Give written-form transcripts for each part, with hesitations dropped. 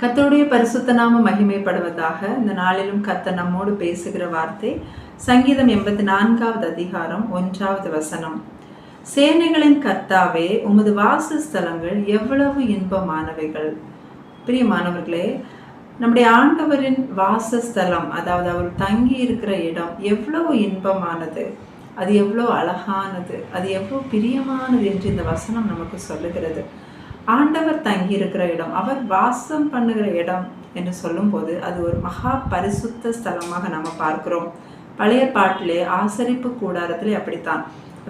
கர்த்தருடைய பரிசுத்த நாமம் மகிமைப்படுவதாக. இந்த நாளிலும் கர்த்தர் நம்மோடு பேசுகிற வார்த்தை சங்கீதம் 84வது அதிகாரம் 1வது வசனம். சேனைகளின் கர்த்தாவே, உமது வாசஸ்தலங்கள் எவ்வளவு இன்பமானவைகள். பிரியமானவர்களே, நம்முடைய ஆண்டவரின் வாசஸ்தலம், அதாவது அவர் தங்கி இருக்கிற இடம் எவ்வளவு இன்பமானது, அது எவ்வளோ அழகானது, அது எவ்வளோ பிரியமானது என்று இந்த வசனம் நமக்கு சொல்லுகிறது. ஆண்டவர் தங்கி இருக்கிற இடம், அவர் வாசம் பண்ணுகிற இடம் என்று சொல்லும்போது அது ஒரு மகா பரிசுத்த ஸ்தலமாக நம்ம பார்க்கிறோம். பழைய பாட்டிலே ஆசரிப்பு கூடாரத்திலே அப்படித்தான்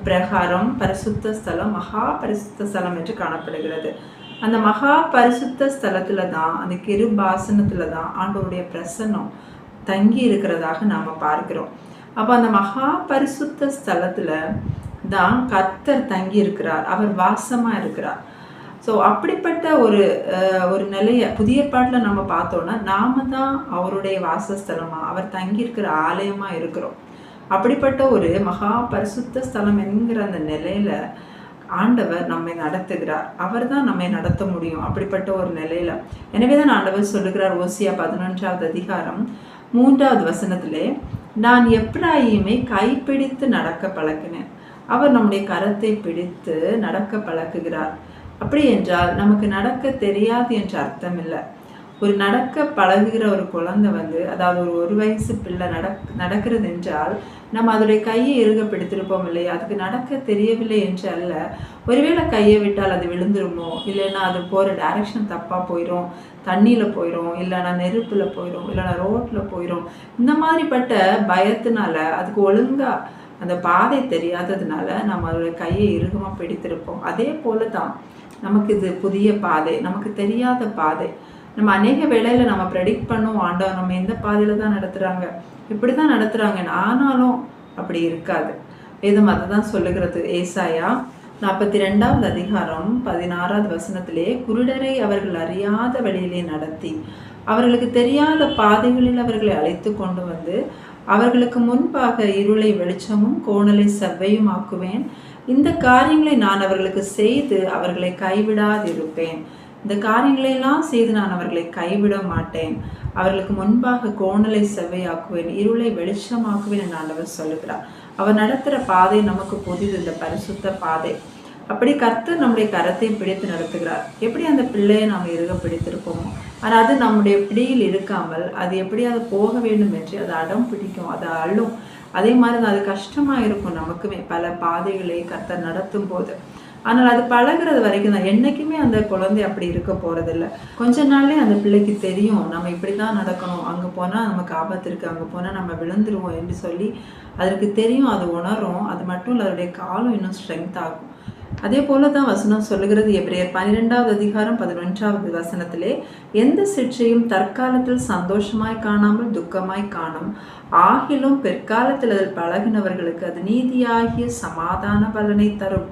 பிரகாரம் பரிசுத்த ஸ்தலம், மகா பரிசுத்த ஸ்தலம் என்று காணப்படுகிறது. அந்த மகா பரிசுத்த ஸ்தலத்துல தான், அந்த கிருபாசனத்துல தான் ஆண்டவருடைய பிரசன்னம் தங்கி இருக்கிறதாக நாம பார்க்கிறோம். அப்போ அந்த மகா பரிசுத்த ஸ்தலத்துல தான் கர்த்தர் தங்கி இருக்கிறார், அவர் வாசமா இருக்கிறார். ஸோ அப்படிப்பட்ட ஒரு நிலையை புதிய பாட்டில் நம்ம பார்த்தோன்னா, நாம தான் அவருடைய வாசஸ்தலமாக, அவர் தங்கியிருக்கிற ஆலயமாக இருக்கிறோம். அப்படிப்பட்ட ஒரு மகா பரிசுத்த ஸ்தலம் என்கிற அந்த நிலையில் ஆண்டவர் நம்மை நடத்துகிறார். அவர் தான் நம்மை நடத்த முடியும் அப்படிப்பட்ட ஒரு நிலையில். எனவே தான் ஆண்டவர் சொல்லுகிறார், ஓசியா 11வது அதிகாரம் 3வது வசனத்திலே, நான் எப்ராயிமை கைப்பிடித்து நடக்க பழக்கினேன். அவர் நம்முடைய கரத்தை பிடித்து நடக்க பழக்குகிறார். அப்படி என்றால் நமக்கு நடக்க தெரியாது என்ற அர்த்தம் இல்லை. ஒரு நடக்க பழகுகிற ஒரு குழந்தை அதாவது ஒரு வயசு பிள்ளை நடக்கிறது என்றால் நம்ம அதோடைய கையை இறுக பிடித்திருப்போம் இல்லையா? அதுக்கு நடக்க தெரியவில்லை என்று அல்ல. ஒருவேளை கையை விட்டால் அது விழுந்துருமோ, இல்லைன்னா அது போகிற டைரக்ஷன் தப்பாக போயிடும், தண்ணியில் போயிடும், இல்லைன்னா நெருப்பில் போயிடும், இல்லைன்னா ரோட்டில் போயிடும். இந்த மாதிரிப்பட்ட பயத்தினால அதுக்கு ஒழுங்காக அந்த பாதை தெரியாததுனால நம்ம அதோடைய கையை இறுகமாக பிடித்திருப்போம். அதே போல தான் நமக்கு இது புதிய பாதை, நமக்கு தெரியாத பாதை. நம்ம அநேக வேளையில் நம்ம ப்ரெடிக்ட் பண்ணுவோம், ஆண்டவர் நம்ம எந்த பாதையில் தான் நடத்துகிறாங்க, இப்படி தான் நடத்துகிறாங்கன்னு. ஆனாலும் அப்படி இருக்காது. வேதம் அதை தான் சொல்லுகிறது. ஏசாயா 42வது அதிகாரம் 16வது வசனத்திலே, குருடரை அவர்கள் அறியாத வழியிலே நடத்தி அவர்களுக்கு தெரியாத பாதைகளில் அவர்களை அழைத்து கொண்டு வந்து அவர்களுக்கு முன்பாக இருளை வெளிச்சமும் கோணலை செவ்வையும் ஆக்குவேன். இந்த காரியங்களை நான் அவர்களுக்கு செய்து அவர்களை கைவிடாதிருப்பேன். இந்த காரியங்களையெல்லாம் செய்து நான் அவர்களை கைவிட மாட்டேன். அவர்களுக்கு முன்பாக கோணலை செவ்வையாக்குவேன், இருளை வெளிச்சமாக்குவேன் என்று ஆண்டவர் சொல்லுகிறார். அவர் நடத்துகிற பாதை நமக்கு புதிது, இந்த பரிசுத்த பாதை. அப்படி கர்த்தர் நம்முடைய கரத்தை பிடித்து நடத்துகிறார். எப்படி அந்த பிள்ளையை நாம் இறுக பிடித்திருப்போமோ, ஆனால் அது நம்முடைய பிடியில் இருக்காமல் அது எப்படி அது போக வேண்டும் என்று அது அடம் பிடிக்கும், அது அள்ளும். அதே மாதிரி தான் அது கஷ்டமாக இருக்கும் நமக்குமே பல பாதைகளை கர்த்தர் நடத்தும் போது. ஆனால் அது பழகிறது வரைக்கும் தான். என்றைக்குமே அந்த குழந்தை அப்படி இருக்க போகிறதில்ல. கொஞ்ச நாள்லேயே அந்த பிள்ளைக்கு தெரியும், நம்ம இப்படி தான் நடக்கணும், அங்கே போனால் நமக்கு ஆபத்து இருக்குது, அங்கே போனால் நம்ம விழுந்துருவோம் என்று சொல்லி அதற்கு தெரியும், அது உணரும். அது மட்டும் இல்லை, அதோடைய காலம் இன்னும் ஸ்ட்ரென்த் ஆகும். அதே போல தான் வசனம் சொல்லுகிறது. எபிரேயர் 12வது அதிகாரம் 11வது வசனத்திலே, எந்த சிற்றையும் தற்காலத்தில் சந்தோஷமாய் காணாமல் துக்கமாய் காணும், ஆகிலும் பிற்காலத்தில் அதில் பழகினவர்களுக்கு அது நீதியாகிய சமாதான பலனை தரும்.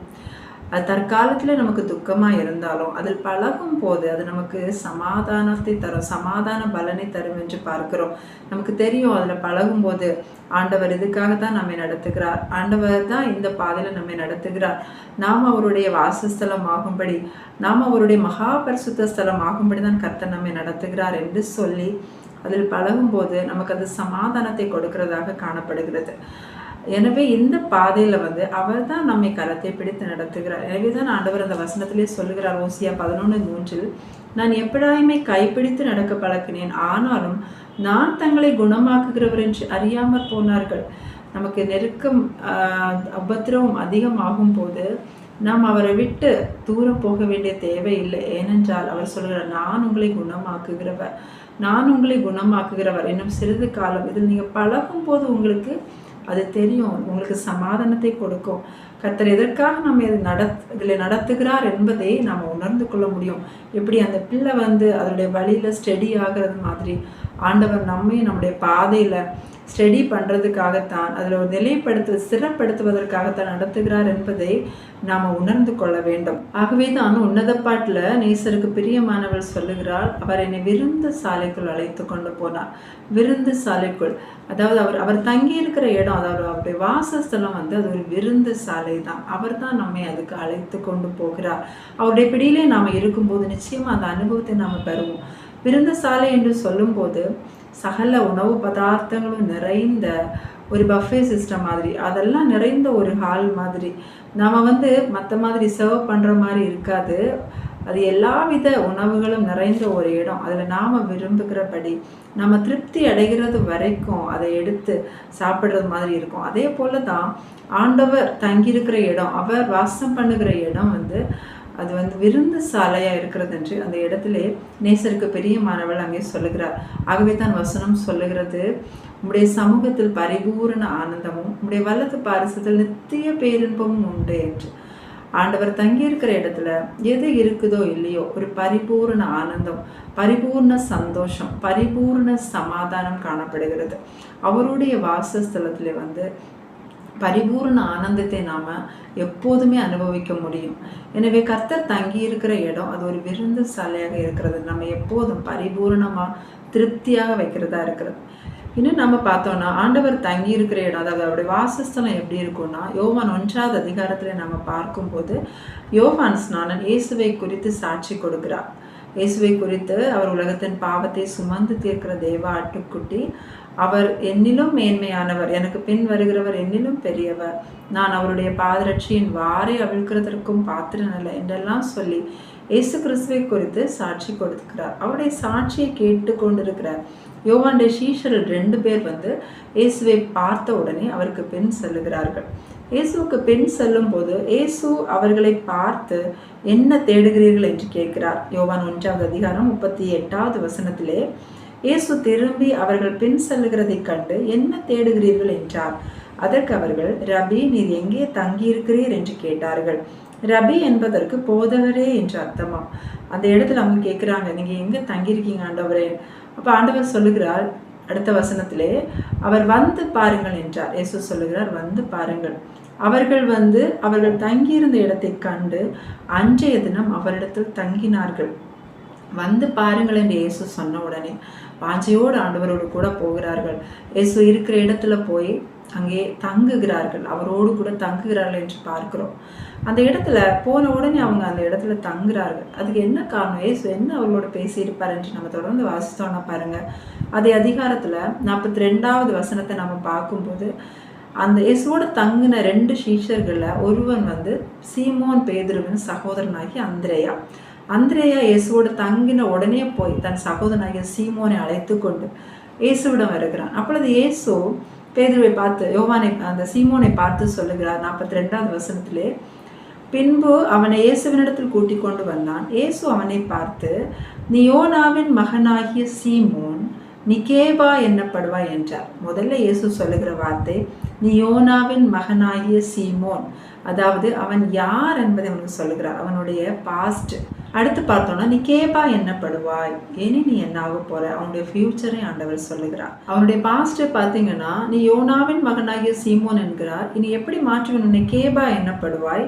அது தற்காலத்தில் நமக்கு துக்கமாக இருந்தாலும் அதில் பழகும் போது அது நமக்கு சமாதானத்தை தரும், சமாதான பலனை தரும் என்று பார்க்கிறோம். நமக்கு தெரியும், அதில் பழகும் போது ஆண்டவர் இதுக்காகத்தான் நம்மை நடத்துகிறார், ஆண்டவர் தான் இந்த பாதையில் நம்மை நடத்துகிறார், நாம் அவருடைய வாசஸ்தலம் ஆகும்படி, நாம் அவருடைய மகா பரிசுத்த ஸ்தலம் ஆகும்படி தான் கர்த்தர் நம்மை நடத்துகிறார் என்று சொல்லி அதில் பழகும்போது நமக்கு அது சமாதானத்தை கொடுக்கிறதாக காணப்படுகிறது. எனவே இந்த பாதையில் அவர் தான் நம்மை கரத்தை பிடித்து நடத்துகிறார். எனவே தான் ஆண்டவர் அந்த வசனத்திலே சொல்லுகிறார், ஓசியா 11:3, நான் எப்படாயுமே கைப்பிடித்து நடக்க பழக்கினேன், ஆனாலும் நான் தங்களை குணமாக்குகிறவர் என்று அறியாமற் போனார்கள். நமக்கு நெருக்கம் உபத்திரவம் அதிகமாகும் போது நாம் அவரை விட்டு தூரம் போக வேண்டிய தேவையில்லை. ஏனென்றால் அவர் சொல்கிறார், நான் உங்களை குணமாக்குகிறவர், நான் உங்களை குணமாக்குகிறவர். இன்னும் சிறிது காலம் இதில் நீங்கள் பழகும் போது உங்களுக்கு அது தெரியும், உங்களுக்கு சமாதானத்தை கொடுக்கும். கர்த்தர் எதற்காக நம்ம இதில் நடத்துகிறார் என்பதை நாம் உணர்ந்து கொள்ள முடியும். எப்படி அந்த பிள்ளை அதனுடைய வழியில் ஸ்டெடி ஆகிறது மாதிரி ஆண்டவர் நம்முடைய பாதையில் ஸ்டடி பண்ணுறதுக்காகத்தான், அதில் ஒரு ஸ்திரப்படுத்துவதற்காகத்தான் நடத்துகிறார் என்பதை நாம் உணர்ந்து கொள்ள வேண்டும். ஆகவே தான் உன்னத பாட்டில் நேசருக்கு பிரியமானவள் சொல்லுகிறாள், அவர் என்னை விருந்து சாலைக்குள் அழைத்து கொண்டு போனார். விருந்து சாலைக்குள், அதாவது அவர் தங்கி இருக்கிற இடம், அதாவது அவருடைய வாசஸ்தலம் அது ஒரு விருந்து சாலை தான். அவர் தான் நம்மை அதுக்கு அழைத்து கொண்டு போகிறார். அவருடைய பிடியிலே நாம் இருக்கும்போது நிச்சயமாக அந்த அனுபவத்தை நாம் பெறுவோம். விருந்தசாலை என்று சொல்லும்போது சகல உணவு பதார்த்தங்களும் நிறைந்த ஒரு பஃபே சிஸ்டம் மாதிரி, அதெல்லாம் நிறைந்த ஒரு ஹால் மாதிரி. நாம் மற்ற மாதிரி சர்வ் பண்ணுற மாதிரி இருக்காது. அது எல்லாவித உணவுகளும் நிறைந்த ஒரு இடம். அதில் நாம் விரும்புகிறபடி நம்ம திருப்தி அடைகிறது வரைக்கும் அதை எடுத்து சாப்பிட்றது மாதிரி இருக்கும். அதே போல தான் ஆண்டவர் தங்கியிருக்கிற இடம், அவர் வாசம் பண்ணுகிற இடம் அது விருந்து சாலையாக இருக்கிறது என்று அந்த இடத்திலே நேசருக்கு பிரியமானவள் அங்கே சொல்லுகிறார். ஆகவே தான் வசனம் சொல்லுகிறது, உம்முடைய சமூகத்தில் பரிபூரண ஆனந்தமும் உம்முடைய வலது பாரிசத்தில் நித்திய பேரின்பமும் உண்டு என்று. ஆண்டவர் தங்கியிருக்கிற இடத்துல எது இருக்குதோ இல்லையோ ஒரு பரிபூர்ண ஆனந்தம், பரிபூர்ண சந்தோஷம், பரிபூர்ண சமாதானம் காணப்படுகிறது. அவருடைய வாசஸ்தலத்தில் பரிபூர்ண ஆனந்தத்தை நாம எப்போதுமே அனுபவிக்க முடியும். எனவே கர்த்தர் தங்கி இருக்கிற இடம் அது ஒரு விருந்து சாலையாக இருக்கிறது. நம்ம எப்போதும் பரிபூர்ணமா திருப்தியாக வைக்கிறதா இருக்கிறது. இன்னும் நம்ம பார்த்தோம்னா ஆண்டவர் தங்கி இருக்கிற இடம், அதாவது அவருடைய வாசஸ்தலம் எப்படி இருக்கும்னா, யோவான் 1வது அதிகாரத்தில் நம்ம பார்க்கும்போது யோவான் ஸ்நானன் இயேசுவை குறித்து சாட்சி கொடுக்கிறார். இயேசுவை குறித்து அவர் உலகத்தின் பாவத்தை சுமந்து தீர்க்கிற தேவ ஆட்டுக்குட்டி, அவர் என்னிலும் மேன்மையானவர், எனக்கு பின் வருகிறவர் என்னிலும் பெரியவர், நான் அவருடைய பாதரட்சியின் வாரை அவிழ்க்கிறதற்கும் பாத்திரனல்ல என்றெல்லாம் சொல்லி இயேசு கிறிஸ்துவை குறித்து சாட்சி கொடுக்கிறார். அவருடைய சாட்சியை கேட்டு கொண்டிருக்கிறார். யோவானுடைய சீஷர்கள் 2 பேர் இயேசுவை பார்த்த உடனே அவருக்கு பின் செல்லுகிறார்கள். இயேசுவுக்கு பின் செல்லும் போது இயேசு அவர்களை பார்த்து என்ன தேடுகிறீர்கள் என்று கேட்கிறார். யோவான் 1வது அதிகாரம் 38வது வசனத்திலே இயேசு திரும்பி அவர்கள் பின் செல்லுகிறதை கண்டு என்ன தேடுகிறீர்கள் என்றார். அதற்கு அவர்கள், ரபி, நீர் எங்கே தங்கியிருக்கிறீர் என்று கேட்டார்கள். ரபி என்பதற்கு போதகரே என்று அர்த்தமாம். அந்த இடத்துல அவங்க கேட்குறாங்க, நீங்க எங்க தங்கியிருக்கீங்க ஆண்டவரே? அப்ப ஆண்டவர் சொல்லுகிறார் அடுத்த வசனத்திலே, அவர் வந்து பாருங்கள் என்றார். இயேசு சொல்லுகிறார், வந்து பாருங்கள். அவர்கள் அவர்கள் தங்கியிருந்த இடத்தை கண்டு அன்றைய தினம் அவரிடத்தில் தங்கினார்கள். வந்து பாருங்கள் என்று இயேசு சொன்ன உடனே வாஞ்சையோடு ஆண்டவரோடு கூட போகிறார்கள். இயேசு இருக்கிற இடத்துல போய் அங்கே தங்குகிறார்கள், அவரோடு கூட தங்குகிறார்கள் என்று பார்க்கிறோம். அந்த இடத்துல போன உடனே அவங்க அந்த இடத்துல தங்குறார்கள். அதுக்கு என்ன காரணம்? இயேசு என்ன அவர்களோட பேசியிருப்பார் என்று நம்ம தொடர்ந்து வாசித்தோம்னா பாருங்க, அதே அதிகாரத்துல 42வது வசனத்தை நம்ம பார்க்கும்போது, அந்த இயேசுவோட தங்கின 2 சீஷர்கள்ல ஒருவன் சீமோன் பேதுருவின் சகோதரனாகி அந்திரேயா. அந்திரேயா இயேசுவோட தங்கின உடனே போய் தன் சகோதரனாகிய சீமோனை அழைத்து கொண்டு இயேசுவிடம் வருகிறான். அப்பொழுது இயேசு பேதுருவை பார்த்து, யோவானை அந்த சீமோனை பார்த்து சொல்லுகிறார் 42வது வசனத்திலே, பின்பு அவனை இயேசுவினிடத்தில் கூட்டிக் கொண்டு வந்தான். இயேசு அவனை பார்த்து, நீ யோனாவின் மகனாகிய சீமோன், நீ கேபா என்னப்படுவாய் என்றார். முதல்ல இயேசு சொல்லுகிற வார்த்தை நீ யோனாவின் மகனாகிய சீமோன், அதாவது அவன் யார் என்பதை அவனுக்கு சொல்லுகிறார், அவனுடைய பாஸ்ட். அடுத்து பார்த்தோம்னா நீ கேபா என்னப்படுவாய், இனி நீ என்ன ஆக போற, அவனுடைய ஃபியூச்சரை ஆண்டவர் சொல்லுகிறார். அவனுடைய பாஸ்ட் பார்த்தீங்கன்னா நீ யோனாவின் மகனாகிய சீமோன் என்கிறார். இனி எப்படி மாற்றுவேன், உன்னை கேபா என்னப்படுவாய்.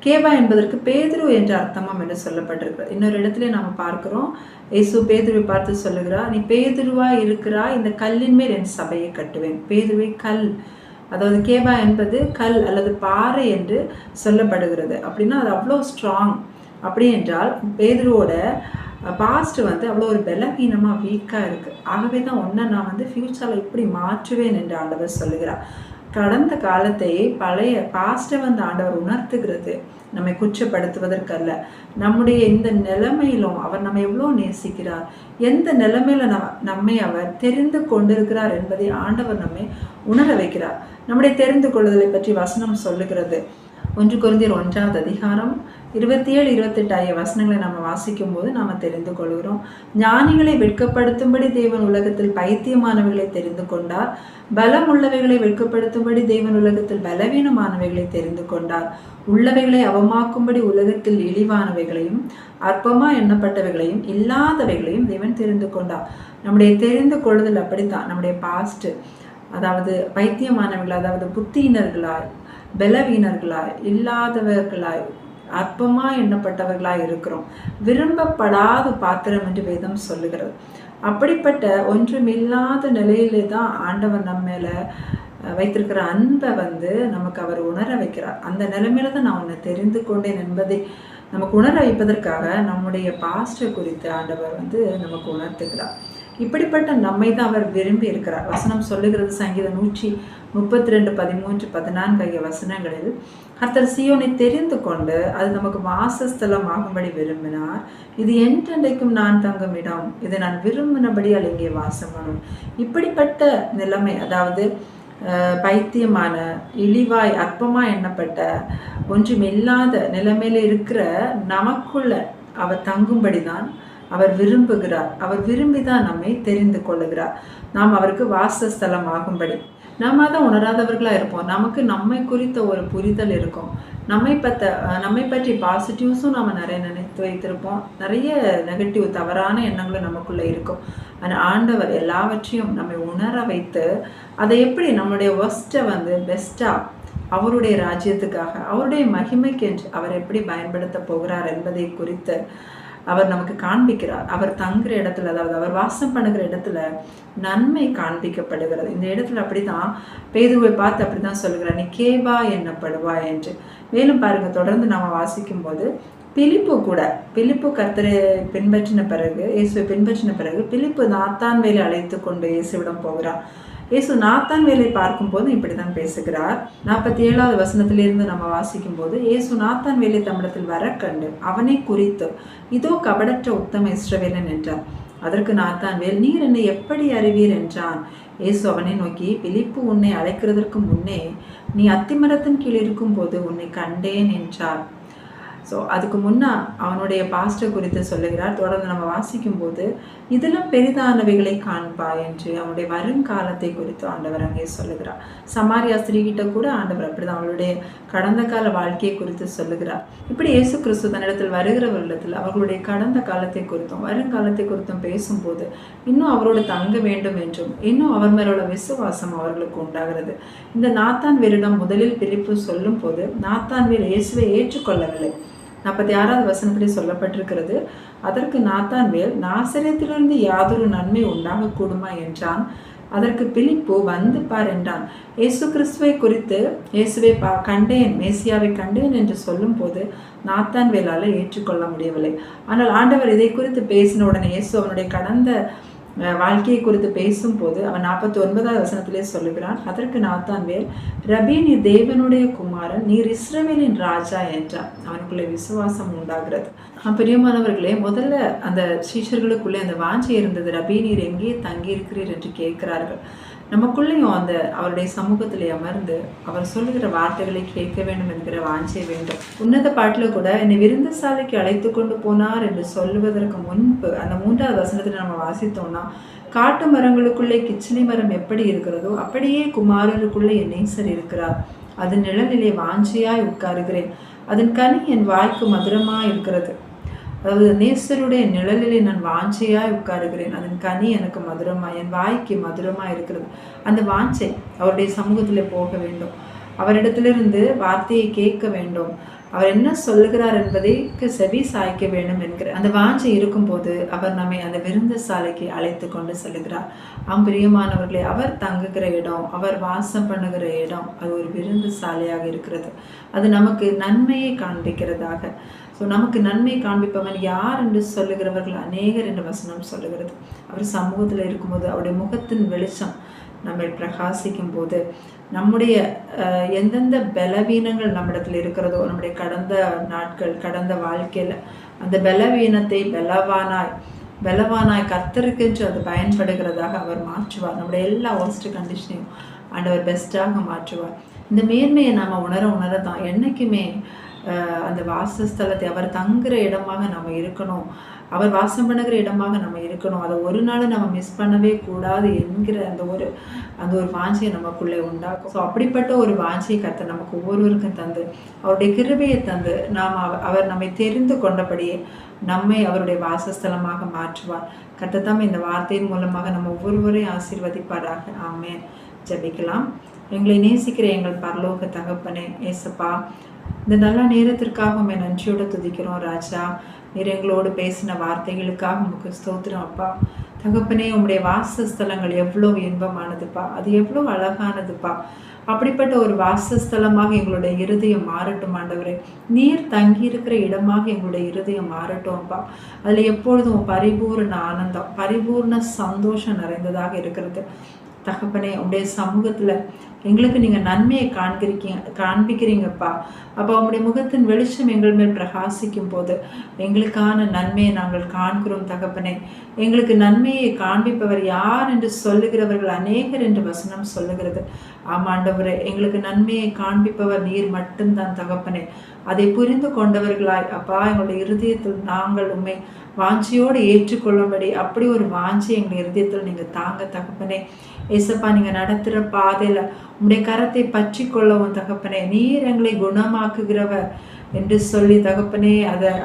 கேபா என்பதற்கு பேதுரு என்ற அர்த்தமும் என்று சொல்லப்பட்டிருக்கிறது. இன்னொரு இடத்துல நாம பார்க்கிறோம், இயேசு பேதுருவை பார்த்து சொல்லுகிறார், நீ பேதுருவா இருக்கிறாய், இந்த கல்லின் மேல் என் சபையை கட்டுவேன். பேதுருவை கல், அதாவது கேபா என்பது கல் அல்லது பாறை என்று சொல்லப்படுகிறது. அப்படின்னா அது அவ்வளோ ஸ்ட்ராங். அப்படி என்றால் பேதுருவோட பாஸ்ட் அவ்வளோ ஒரு பலவீனமாக வீக்காக இருக்குது. ஆகவே தான் ஒன்றை நான் ஃபியூச்சரில் இப்படி மாற்றுவேன் என்று ஆண்டவர் சொல்லுகிறார். கடந்த காலத்தை பழைய பாஸ்ட்டை ஆண்டவர் உணர்த்துகிறது, நம்மை குற்றப்படுத்துவதற்கல்ல. நம்முடைய இந்த நிலைமையிலும் அவர் நம்ம எவ்வளோ நேசிக்கிறார், எந்த நிலைமையில நம்மை அவர் தெரிந்து கொண்டிருக்கிறார் என்பதை ஆண்டவர் நம்மை உணர வைக்கிறார். நம்முடைய தெரிந்து கொள்ளுதலை பற்றி வசனம் சொல்லுகிறது. 1 கொரிந்தியர் 1வது அதிகாரம் 27-28 ஆகிய வசனங்களை நம்ம வாசிக்கும் போது நாம் தெரிந்து கொள்கிறோம். ஞானிகளை வெட்கப்படுத்தும்படி தேவன் உலகத்தில் பைத்தியமானவைகளை தெரிந்து கொண்டார், பலம் உள்ளவைகளை வெட்கப்படுத்தும்படி தேவன் உலகத்தில் பலவீனமானவைகளை தெரிந்து கொண்டார், உள்ளவைகளை அவமாக்கும்படி உலகத்தில் இழிவானவைகளையும் அற்பமா எண்ணப்பட்டவைகளையும் இல்லாதவைகளையும் தேவன் தெரிந்து கொண்டார். நம்முடைய தெரிந்து கொள்ளுதல் அப்படித்தான். நம்முடைய பாஸ்ட், அதாவது பைத்தியமானவர்கள், அதாவது புத்தியினர்களாய், பலவீனர்களாய், இல்லாதவர்களாய், அற்பமா எண்ணப்பட்டவர்களாய் இருக்கிறோம். விரும்பப்படாத பாத்திரம் என்று வேதம் சொல்லுகிறது. அப்படிப்பட்ட ஒன்றுமில்லாத நிலையிலே தான் ஆண்டவர் நம்ம மேல வைத்திருக்கிற அன்பை நமக்கு அவர் உணர வைக்கிறார். அந்த நிலைமையில தான் நான் உன்னை தெரிந்து கொண்டேன் என்பதை நமக்கு உணர வைப்பதற்காக நம்முடைய பாஸ்டர் குறித்து ஆண்டவர் நமக்கு உணர்த்துகிறார். இப்படிப்பட்ட நம்மை தான் அவர் விரும்பி இருக்கிறார். வசனம் சொல்லுகிறது, சங்கீதம் 132, 13, 14 ஆகிய வசனங்களில், கர்த்தர் சீயோனை தெரிந்து கொண்டு அது நமக்கு வாசஸ்தலம் ஆகும்படி விரும்பினார். இது என்றென்றைக்கும் நான் தங்கும் இடம், இதை நான் விரும்பினபடி இங்கே வாசம் பண்ணும். இப்படிப்பட்ட நிலைமை, அதாவது பைத்தியமான, இழிவாய், அற்பமாக எண்ணப்பட்ட, ஒன்றுமில்லாத நிலைமையில இருக்கிற நமக்குள்ள அவர் தங்கும்படிதான் அவர் விரும்புகிறார். அவர் விரும்பிதான் நம்மை தெரிந்து கொள்ளுகிறார். நாம் அவருக்கு வாசஸ்தலம் ஆகும்படி. நாம தான் உணராதவர்களாக இருப்போம். நமக்கு நம்மை குறித்த ஒரு புரிதல் இருக்கும். நம்மை பற்றி பாசிட்டிவ்ஸும் நம்ம நிறைய நினைத்து வைத்திருப்போம். நிறைய நெகட்டிவ், தவறான எண்ணங்களும் நமக்குள்ள இருக்கும். ஆனால் ஆண்டவர் எல்லாவற்றையும் நம்மை உணர வைத்து அதை எப்படி நம்மளுடைய ஒஸ்ட்டை பெஸ்ட்டாக அவருடைய ராஜ்யத்துக்காக, அவருடைய மகிமைக்கென்று அவர் எப்படி பயன்படுத்த போகிறார் என்பதை குறித்து அவர் நமக்கு காண்பிக்கிறார். அவர் தங்குற இடத்துல, அதாவது அவர் வாசம் பண்ணுகிற இடத்துல நன்மை காண்பிக்கப்படுகிறது. இந்த இடத்துல அப்படிதான் பேதுருவை பார்த்து அப்படிதான் சொல்லுகிறார், நீ கேபா என்னப்படுவா என்று. மேலும் பாருங்க, தொடர்ந்து நாம வாசிக்கும் போது பிலிப்பு கர்த்தரை பின்பற்றின பிறகு, இயேசுவை பின்பற்றின பிறகு பிலிப்பு நாத்தான் வேலை அழைத்து கொண்டு இயேசுவிடம் போகிறார். இயேசு நாத்தான் வேலை பார்க்கும்போது இப்படிதான் பேசுகிறார். 47வது வசனத்திலிருந்து நம்ம வாசிக்கும் போது, இயேசு நாத்தான் வேலை தம்மிடத்தில் வர கண்டு அவனை குறித்து, இதோ கபடற்ற உத்தம இஸ்ரவேலன் என்றார். அதற்கு நாத்தான்வேல், நீர் என்னை எப்படி அறிவீர் என்றான். இயேசு அவனை நோக்கி, பிலிப்பு உன்னை அழைக்கிறதற்கு முன்னே நீ அத்திமரத்தின் கீழ் இருக்கும் போது உன்னை கண்டேன் என்றார். ஸோ அதுக்கு முன்னா அவனுடைய பாஸ்டர் குறித்து சொல்லுகிறார். தொடர்ந்து நம்ம வாசிக்கும் போது, இதெல்லாம் பெரிதானவைகளை காண்பா என்று அவனுடைய வருங்காலத்தை குறித்து ஆண்டவர் அங்கே சொல்லுகிறார். சமாரியா ஸ்திரீகிட்ட கூட ஆண்டவர் அப்படிதான் அவளுடைய கடந்த கால வாழ்க்கையை குறித்து சொல்லுகிறார். இப்படி இயேசு கிறிஸ்து தன்னிடத்தில் வருகிறவர்களிடத்தில் அவர்களுடைய கடந்த காலத்தை குறித்தும் வருங்காலத்தை குறித்தும் பேசும்போது இன்னும் அவரோடு தங்க வேண்டும் என்றும் இன்னும் அவர் மேலோட விசுவாசம் அவர்களுக்கு உண்டாகிறது. இந்த நாத்தான்வேலிடம் முதலில் பிலிப்பு சொல்லும் போது நாத்தான்வேல் இயேசுவை ஏற்றுக்கொள்ளவில்லை. 46வது வசனத்திலே சொல்லப்பட்டிருக்கிறது, அதற்கு நாத்தான்வேல், நாசரேத்திலிருந்து யாதொரு நன்மை உண்டாகக்கூடுமா என்றான். அதற்கு பிலிப்பு, வந்து பார் என்றான். இயேசு கிறிஸ்துவை குறித்து இயேசுவை கண்டேன், மேசியாவை கண்டேன் என்று சொல்லும் போது நாத்தான்வேலால் ஏற்றுக்கொள்ள முடியவில்லை. ஆனால் ஆண்டவர் இதை குறித்து பேசின உடனே இயேசு அவனுடைய கடந்த வாழ்க்கையை குறித்து பேசும்போது அவன் 49வது வசனத்திலே சொல்லுகிறான். அதற்கு நாத்தான்வேல், ரபி, நீ தேவனுடைய குமாரன், நீர் இஸ்ரவேலின் ராஜா என்றான். அவனுக்குள்ளே விசுவாசம் உண்டாகிறது. பிரியமானவர்களே, முதல்ல அந்த சீஷர்களுக்குள்ளே அந்த வாஞ்சை இருந்தது. ரபி, நீர் எங்கே தங்கி இருக்கிறீர் என்று கேட்கிறார்கள். நமக்குள்ளேயும் அவருடைய சமூகத்திலே அமர்ந்து அவர் சொல்லுகிற வார்த்தைகளை கேட்க வேண்டும் என்கிற வாஞ்சை வேண்டும். உன்னத பாட்டில் கூட என்னை விருந்தசாலைக்கு அழைத்து கொண்டு போனார் என்று சொல்லுவதற்கு முன்பு அந்த 3வது வசனத்தில் நம்ம வாசித்தோம்னா, காட்டு மரங்களுக்குள்ளே கிச்சிலி மரம் எப்படி இருக்கிறதோ அப்படியே குமாரருக்குள்ளே என் நேசர் இருக்கிறார். அதன் நிழலிலே வாஞ்சையாய் உட்காருகிறேன், அதன் கனி என் வாய்க்கு மதுரமாய் இருக்கிறது. அதாவது நேசருடைய நிழலிலே நான் வாஞ்சையாய் உட்காருகிறேன், அதன் கனி எனக்கு மதுரமாய், என் வாய்க்கு மதுரமாய் இருக்கிறது. அந்த வாஞ்சை அவருடைய சமூகத்திலே போக வேண்டும், அவரிடத்திலிருந்து வார்த்தையை கேட்க வேண்டும், அவர் என்ன சொல்லுகிறார் என்பதைக்கு செவி சாய்க்க வேண்டும் என்கிற அந்த வாஞ்சை இருக்கும்போது அவர் நம்மை அந்த விருந்து சாலைக்கு அழைத்து கொண்டு செல்லுகிறார். பிரியமானவர்களே, அவர் தங்குகிற இடம், அவர் வாசம் பண்ணுகிற இடம், அது ஒரு விருந்து சாலையாக இருக்கிறது. அது நமக்கு நன்மையை காண்பிக்கிறதாக. ஸோ நமக்கு நன்மை காண்பிப்பவன் யார் என்று சொல்லுகிறவர்கள் அநேகர் என்ற வசனம் சொல்லுகிறது. அவர் சமூகத்தில் இருக்கும்போது அவருடைய முகத்தின் வெளிச்சம் நம்மை பிரகாசிக்கும் போது நம்முடைய எந்தெந்த பலவீனங்கள் நம்மிடத்தில் இருக்கிறதோ, நம்முடைய கடந்த நாட்கள், கடந்த வாழ்க்கையில் அந்த பலவீனத்தை பலவானாய் கர்த்தருக்கென்று அது பயன்படுகிறதாக அவர் மாற்றுவார். நம்முடைய எல்லா ஒர்ஸ்ட் கண்டிஷனையும் ஆண்டவர் பெஸ்ட்டாக மாற்றுவார். இந்த மேன்மையை நாம் உணர தான் என்றைக்குமே அந்த வாசஸ்தலத்தை, அவர் தங்குற இடமாக நம்ம இருக்கணும், அவர் வாசம் பண்ணுகிற இடமாக நம்ம இருக்கணும், அதை ஒரு நாள் நம்ம மிஸ் பண்ணவே கூடாது என்கிற அந்த ஒரு வாஞ்சையை நமக்குள்ளே உண்டாக்கும். ஸோ அப்படிப்பட்ட ஒரு வாஞ்சையை கர்த்தர் நமக்கு ஒவ்வொருவருக்கும் தந்து அவருடைய கிருபையை தந்து அவர் நம்மை தெரிந்து கொண்டபடியே நம்மை அவருடைய வாசஸ்தலமாக மாற்றுவார். கர்த்தர் தாம் இந்த வார்த்தையின் மூலமாக நம்ம ஒவ்வொருவரையும் ஆசீர்வதிப்பாராக. ஆமென். ஜெபிக்கலாம். எங்களை நேசிக்கிற எங்கள் பரலோக தகப்பனே, ஏசப்பா, இந்த நல்ல நேரத்திற்காக உம்மை நன்றியோடு துதிக்கிறோம் ராஜா. நீர் எங்களோடு பேசின வார்த்தைகளுக்காக உமக்கு ஸ்தோத்திரம் அப்பா. தகப்பனே, உம்முடைய வாசஸ்தலங்கள் எவ்வளவு இன்பமானதுப்பா, அது எவ்வளவு அழகானதுப்பா. அப்படிப்பட்ட ஒரு வாசஸ்தலமாக எங்களுடைய இருதயம் மாறட்டும் ஆண்டவரே. நீர் தங்கியிருக்கிற இடமாக எங்களுடைய இருதயம் மாறட்டும்ப்பா. அதில் எப்பொழுதும் பரிபூர்ண ஆனந்தம், பரிபூர்ண சந்தோஷம் நிறைந்ததாக இருக்கிறது. தகப்பனே, உடைய சமூகத்தில் எங்களுக்கு நீங்கள் நன்மையை காண்பிக்கிறீங்கப்பா. அப்போ உங்களுடைய முகத்தின் வெளிச்சம் எங்கள் மேல் பிரகாசிக்கும் போது எங்களுக்கான நன்மையை நாங்கள் காண்கிறோம் தகப்பனே. எங்களுக்கு நன்மையை காண்பிப்பவர் யார் என்று சொல்லுகிறவர்கள் அநேகர் என்று வசனம் சொல்லுகிறது. ஆமாண்டவரே, எங்களுக்கு நன்மையை காண்பிப்பவர் நீர் மட்டும்தான் தகப்பனே. அதை புரிந்து கொண்டவர்களாய் அப்பா எங்களுடைய இருதயத்தில் நாங்கள் உண்மை வாஞ்சியோடு ஏற்றுக்கொள்ளும்படி அப்படி ஒரு வாஞ்சி எங்கள் இருதயத்தில் நீங்கள் தாங்க தகப்பனே. ஏசப்பா, நீங்கள் நடத்துகிற பாதையில் உங்களுடைய கரத்தை பற்றி கொள்ளவும் தகப்பனே. நீர் எங்களை குணமாக்குகிறவர் என்று சொல்லி தகப்பனே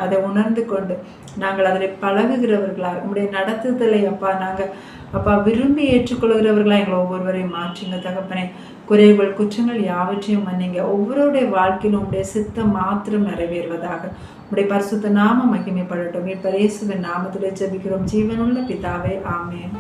அதை உணர்ந்து கொண்டு நாங்கள் அதில் பழகுகிறவர்களாக உங்களுடைய நடத்துதலை அப்பா விரும்பி ஏற்றுக்கொள்கிறவர்களாக எங்களை ஒவ்வொருவரையும் மாற்றுங்க தகப்பனே. குறைகள் குற்றங்கள் யாவற்றையும் மன்னிங்க. ஒவ்வொருடைய வாழ்க்கையிலும் உங்களுடைய சித்தம் மாத்திரம் நிறைவேறுவதாக உங்களுடைய பரிசுத்த நாம மகிமைப்படட்டும். இப்ப இயேசுவின் நாமத்திலே ஜெபிக்கிறோம் ஜீவனுள்ள பிதாவே, ஆமென்.